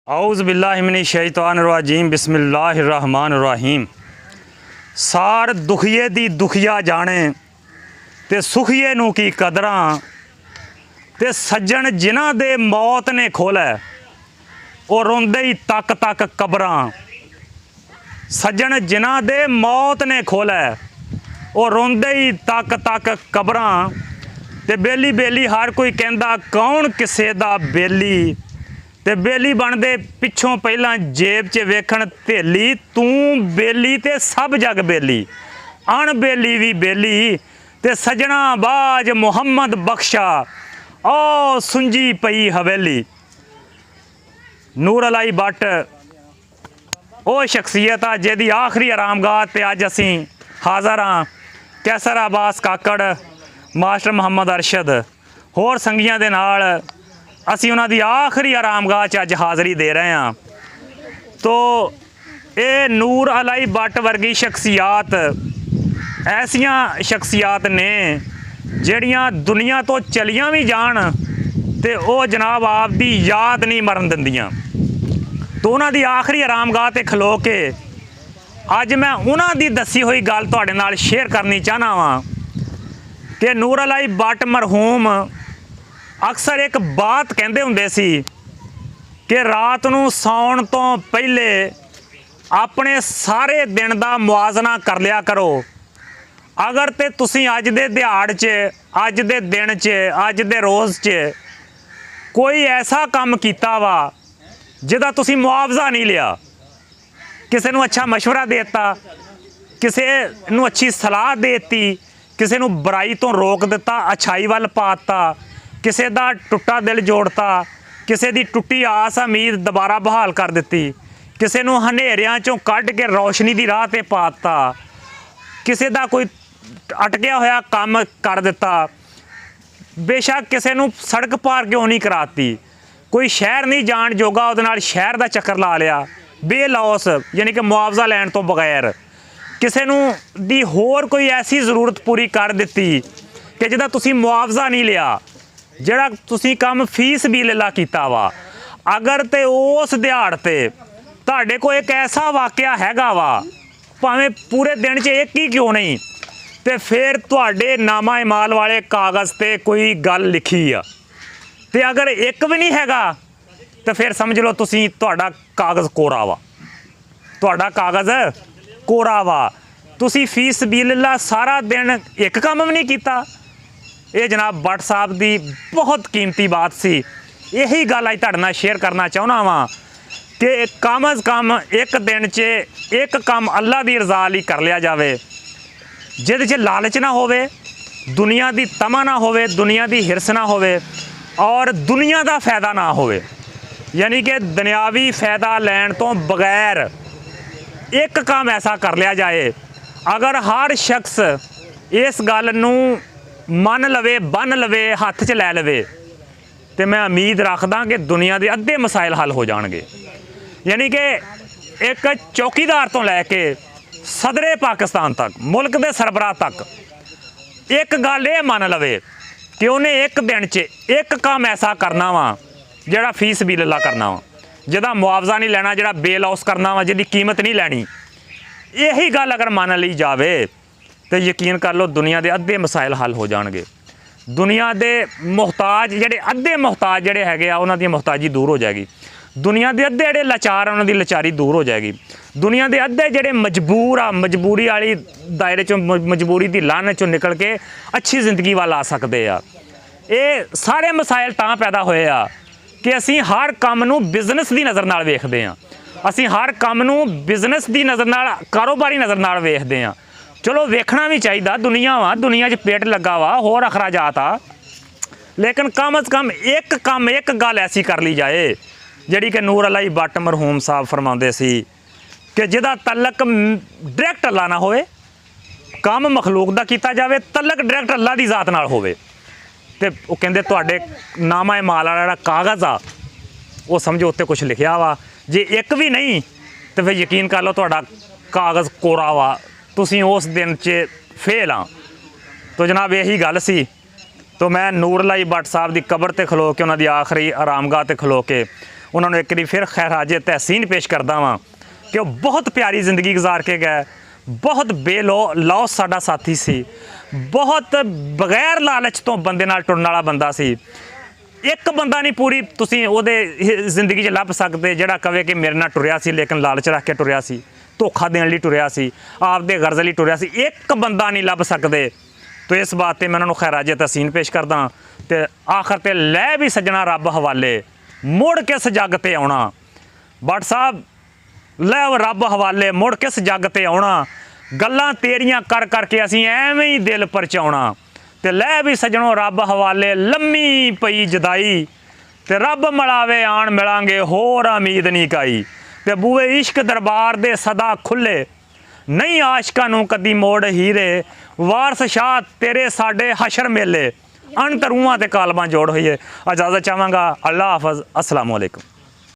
औज़ बिल्लाहि मिनश शैतानिर रजीम बिस्मिल्लाहिर रहमानिर रहीम। सार दुखिए दी दुखिया जाने ते सुखिए नूं की कदरां ते सज्जन जिन्हां दे मौत ने खोलै ओ रोंदे ही तक तक कबरां। सज्जन जिन्हां दे मौत ने खोलै ओ रोंदे ही तक तक कबरां। ते बेली बेली हर कोई कहंदा कौन किसे दा बेली ते बेली बनदे पिछों पहलां जेब च वेखण धेली। तू बेली ते सब जग बेली अण बेली भी बेली ते सजना बाज मुहम्मद बख्शा ओ सुंजी पई हवेली। नूर अलाई भट्ट ओ शख्सियत आ जिहदी आखिरी आरामगाह ते अज असीं हाज़र हाँ। कैसर अब्बास काकड़, मास्टर मुहम्मद अरशद होर संगियां दे नाल असी उन्हां दी आखिरी आरामगाह च अज हाज़री दे रहे हैं। तो ये नूर अलाई भट्ट वर्गी शख्सियात ऐसियां शख्सियात ने जिहड़ियां दुनिया तो चलियां भी जान ते ओ जनाब आप दी याद नहीं मरन दिंदियां। तो उन्हां दी आखिरी आरामगाह ते खलो के अज मैं उन्हां दी दसी हुई गल तुहाडे नाल शेयर करनी चाहना वां कि नूर अलाई भट्ट मरहूम अक्सर एक बात कहते हुंदे सी कि रात नूं सौण तो पहले अपने सारे दिन का मुआजना कर लिया करो। अगर तो तुसीं अज दे दिहाड़ च, अज दे दिन च, अज दे रोज़ च कोई ऐसा काम कीता वा जिहदा तुसीं मुआवजा नहीं लिया, किसी नूं अच्छा मशवरा देता, किसी नूं अच्छी सलाह देती, किसी नूं बुराई तो रोक दिता, अच्छाई वाल पाता, किसी का टुटा दिल जोड़ता, किसी की टुटी आस उम्मीद दोबारा बहाल कर दी, किसी नूं हनेरियां चों कढ़ के रोशनी की राह ते पाता, किसी का कोई अटकिया होया काम कर दिता, बेशक किसी नूं सड़क पार क्यों नहीं कराती, कोई शहर नहीं जाण जोगा उहदे नाल शहर का चक्कर ला लिया बेलौस यानी कि मुआवजा लैण तो बगैर, किसी नूं दी होर कोई ऐसी जरूरत पूरी कर दिती कि जिहदा तुसीं मुआवजा नहीं लिया, जिहड़ा तुसीं काम फीस भी लेला कीता वा। अगर तो उस दिहाड़ ते तुहाडे कोल एक ऐसा वाकया हैगा वा भावें पूरे दिन च एक ही क्यों नहीं, तो फिर तुहाडे नामा इमाल वाले कागज़ ते कोई गल लिखी आ, ते अगर एक भी नहीं हैगा तो फिर समझ लो तुसीं तुहाडा कागज़ कोरा वा, तुहाडा कागज़ कोरा वा। तुसीं फीस सबीलिल्लाह सारा दिन एक काम भी नहीं कीता। ये जनाब भट्ट साहब की बहुत कीमती बात सी। यही गल अज तुहाडे नाल शेयर करना चाहुंदा वां कि कम अज़ कम एक दिन च एक काम अल्लाह की रज़ा लई कर लिया जाए, जिहदे च लालच ना होवे, दुनिया की तमा ना होवे, दुनिया की हिरस ना होवे और दुनिया का फ़ायदा ना होवे, यानी कि दुनियावी फ़ायदा लैण तो बगैर एक काम ऐसा कर लिया जाए। अगर हर शख्स इस गल नूं मन लवे, बन लवे, हत्थ च लै लवे, तो मैं उम्मीद रखदा कि दुनिया के अद्धे मसाइल हल हो जाएंगे। यानी कि एक चौकीदार तो लैके सदरे पाकिस्तान तक, मुल्क के सरबराह तक एक गल ये मन लवे कि उन्हें एक दिन च एक काम ऐसा करना वा जिहड़ा फीस भी लला करना वा, जिहदा मुआवजा नहीं लेना, जिहड़ा बेलौस करना वा, जिहदी कीमत नहीं लैनी। यही गल अगर मान ली जाए तो यकीन कर लो दुनिया के अद्धे मसाइल हल हो जाएंगे। दुनिया के मुहताज जिहड़े अद्धे मुहताज जिहड़े हैगे आ उन्हां दी मुहताजी दूर हो जाएगी। दुनिया के अद्धे जिहड़े लाचार उन्हां दी लाचारी दूर हो जाएगी। दुनिया के अद्धे जिहड़े मजबूर आ, मजबूरी वाली दायरे चों, मजबूरी की लानत चों निकल के अच्छी जिंदगी वाल आ सकते आ। ये सारे मसाइल तां पैदा होए आ कि असीं हर काम नूं बिजनेस की नज़र नाल वेखदे आ, असीं हर काम नूं बिजनेस की नज़र नाल, कारोबारी नज़र नाल वेखदे आ। चलो वेखना भी चाहिए, दुनिया वा, दुनिया च पेट लगा वा, होर अखराजात आ, लेकिन कम अज़ कम एक काम, एक गल ऐसी कर ली जाए जिहड़ी कि नूर अलाई भट्ट मरहूम साहब फरमाते सी कि जिहदा तलक डायरैक्ट अल्लाह ना होवे, काम मखलूक दा कीता जावे, तलक डायरैक्ट अल्लाह दी ज़ात नाल होवे, ते वो कहंदे तुहाडे नामा माल वाला जिहड़ा कागज़ आ वो समझो उत्ते कुछ लिखिया वा, जे एक भी नहीं तो फिर यकीन कर लो तुहाडा कागज़ कोरा वा, तुसीं उस दिन च फेल आ। तो जनाब यही गल सी। तो मैं नूर अलाई भट्ट साहब की कबर ते खलो के उन्हां दी आखिरी आरामगाह ते खलो के ਉਹਨਾਂ ਨੂੰ ਇੱਕ ਵਾਰੀ ਫਿਰ ਖੈਰਾਜ ਤਹਿਸੀਨ ਪੇਸ਼ ਕਰਦਾ ਵਾਂ ਕਿ ਉਹ ਬਹੁਤ ਪਿਆਰੀ ਜ਼ਿੰਦਗੀ ਗੁਜ਼ਾਰ ਕੇ ਗਏ, ਬਹੁਤ ਬੇਲੌਸ ਸਾਡਾ ਸਾਥੀ ਸੀ, ਬਹੁਤ ਬਗੈਰ ਲਾਲਚ ਤੋਂ ਬੰਦੇ ਨਾਲ ਟੁਰਨ ਵਾਲਾ ਬੰਦਾ ਸੀ। ਇੱਕ ਬੰਦਾ ਨਹੀਂ ਪੂਰੀ ਤੁਸੀਂ ਉਹਦੇ ਜ਼ਿੰਦਗੀ 'ਚ ਲੱਭ ਸਕਦੇ ਜਿਹੜਾ ਕਵੇ ਕਿ ਮੇਰੇ ਨਾਲ ਟੁਰਿਆ ਸੀ ਲੇਕਿਨ ਲਾਲਚ ਰੱਖ ਕੇ ਟੁਰਿਆ ਸੀ, ਧੋਖਾ ਦੇਣ ਲਈ ਟੁਰਿਆ ਸੀ, ਆਪਦੇ ਗਰਜ਼ ਲਈ ਟੁਰਿਆ ਸੀ। ਇੱਕ ਬੰਦਾ ਨਹੀਂ ਲੱਭ ਸਕਦੇ। ਤੋ ਇਸ ਬਾਤ 'ਤੇ ਮੈਂ ਉਹਨਾਂ ਨੂੰ ਖੈਰਾਜ ਤਹਿਸੀਨ ਪੇਸ਼ ਕਰਦਾ ਤੇ ਆਖਰ 'ਤੇ ਲੈ ਵੀ ਸੱਜਣਾ ਰੱਬ ਹਵਾਲੇ, ਮੁੜ ਕਿਸ ਜੱਗ 'ਤੇ ਆਉਣਾ। ਭੱਟ ਸਾਹਿਬ ਲੈ ਰੱਬ ਹਵਾਲੇ, ਮੁੜ ਕਿਸ ਜੱਗ 'ਤੇ ਆਉਣਾ, ਗੱਲਾਂ ਤੇਰੀਆਂ ਕਰ ਕਰਕੇ ਅਸੀਂ ਐਵੇਂ ਹੀ ਦਿਲ ਪਰਚਾਉਣਾ। ਤੇ ਲੈ ਵੀ ਸੱਜਣੋ ਰੱਬ ਹਵਾਲੇ, ਲੰਮੀ ਪਈ ਜਦਾਈ ਤੇ ਰੱਬ ਮਿਲਾਵੇ ਆਣ ਮਿਲਾਂਗੇ, ਹੋਰ ਉਮੀਦ ਨਹੀਂ ਕਾਈ। ਤੇ ਬੂਏ ਇਸ਼ਕ ਦਰਬਾਰ ਦੇ ਸਦਾ ਖੁੱਲੇ, ਨਹੀਂ ਆਸ਼ਕਾਂ ਨੂੰ ਕਦੀ ਮੋੜ ਹੀਰੇ, ਵਾਰਸ ਸ਼ਾਹ ਤੇਰੇ ਸਾਡੇ ਹਸ਼ਰ ਮੇਲੇ, ਅਣਤ ਰੂਹਾਂ ਤੇ ਕਾਲਬਾਂ ਜੋੜ ਹੋਈਏ। ਇਜਾਜ਼ਤ ਚਾਹਾਂਗਾ। ਅੱਲਾ ਹਾਫਿਜ਼। ਅਸਲਾਮੁਅਲੈਕੁਮ।